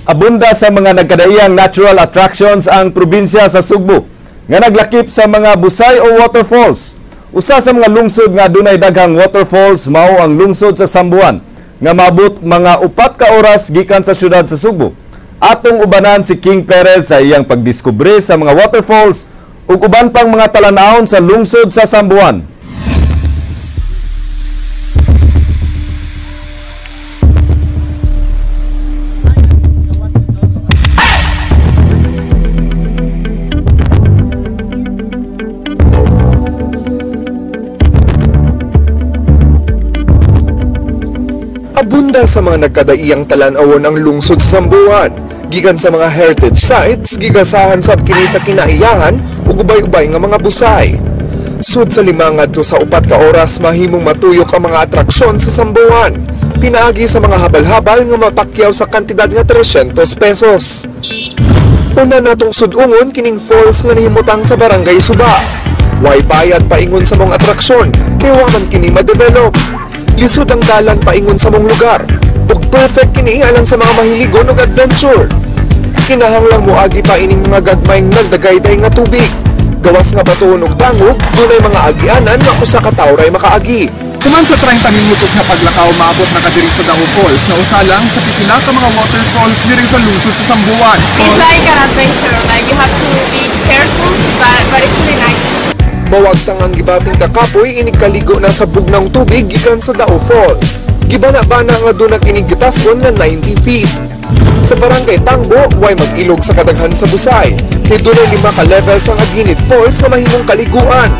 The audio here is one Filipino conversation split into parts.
Abunda sa mga nagkadaiyang natural attractions ang probinsya sa Sugbo nga naglakip sa mga busay o waterfalls. Usa sa mga lungsod nga dunay daghang waterfalls mao ang lungsod sa Sambuan nga maabot mga 4 ka oras gikan sa syudad sa Sugbo. Atong ubanan si King Perez sa iyang pagdiskubre sa mga waterfalls ug uban pang mga talan-awon sa lungsod sa Sambuan. Abunda sa mga nagkadaiyang talan-awon ang lungsod sa Sambuan. Gikan sa mga heritage sites, gigasahan sab kini sa kinaiyahan ug ubay-ubay nga mga busay. Sud sa 5 ngadto sa 4 ka oras mahimong matuyok ang mga atraksyon sa Sambuan. Pinaagi sa mga habal-habal nga mapakyaw sa kantidad nga 300 pesos. Una natong sudungon kining falls nga nahimutang sa Barangay Suba. Way bayad paingon sa mga atraksyon, kay wa man kini ma-develop. Lisod ang dalan paingon sa mong lugar ug perfect kini alang sa mga mahiligon og adventure. Kinahanglang moagi pa ining mga gagmayng nagdagayday nga tubig. Gawas nga batuon og bangog, dunay mga agianan nga usa ka tawo ray makaagi. Tuman sa 30 minutos nga paglakaw maabot na kadiri sa Dao Falls na usa lang sa pipila ka mga waterfalls diri sa lungsod sa Sambuan. It's like an adventure, like you have to be careful, but it's really nice. Mawagtang ang gibating kakapoy inig kaligo na sa bugnang tubig gikan sa Dao Falls. Gibana-bana nga doon ang inigitason na 90 feet. Sa Barangay Tangbo, way mag-ilog sa kadaghan sa busay. Kay doon ay 5 ka levels ang Aginid Falls na mahimong kaliguan.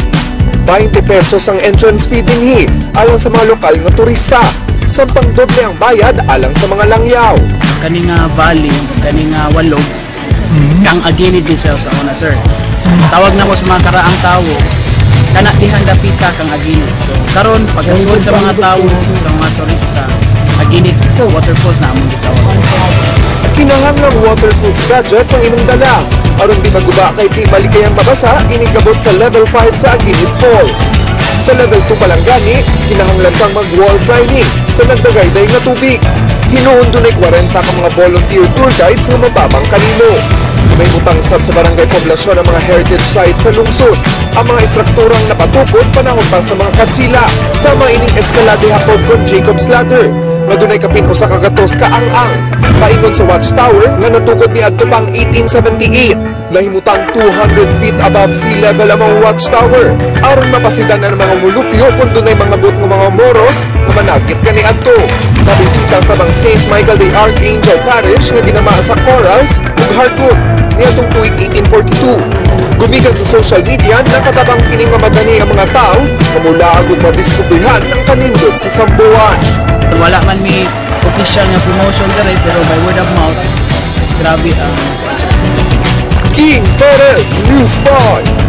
20 pesos ang entrance fee dinhi alang sa mga lokal nga turista. Sampang doble ang bayad alang sa mga langyaw. Kaning valley, kaning walog, kang Aginid din sa una, sir. So, tawag na mo sa mga karaang tawo, kana dihan dapita kang Aginid. So, karon pagkasuod sa mga tawo, sa mga turista, Aginid waterfalls na among gitawag. Kinahanglang waterproof gadgets ang imong dala aron di maguba kay di malikayang mabasa inigabot sa level 5 sa Aginid Falls. Sa level 2 pa lang gani, kinahanglan kang mag-wall climbing sa nagdagayday nga tubig. Hinuon dunay 40 ka mga volunteer tour guides nga mababang kanimo. May utang sa barangay poblasyon ang mga heritage sites sa lungsod. Ang mga instrukturang napatukod panahon pa sa mga katsila. Sama ining eskalade hapon kon Jacob's Ladder nga dunay kapin usa ka gatos ka ang-ang. Paingon sa watchtower nga natukod ni adto pang 1878. Nahimutang 200 feet above sea level ang mga watchtower. Aron mapasidan ang mga mulupyo kung dunay mga but ng mga moros nga managit kani adto. Nabisita sa bang St. Michael the Archangel Parish nga ginama sa Corals ug Hartwood niadtong tuig 1842. Gumikan sa social media nakatabang kining nga madani ang mga tao mamula ug madiskubrihan ang kanindot sa Sambuan. Wala man may official nga promotion dere pero by word of mouth, grabe ang King Perez, News 5.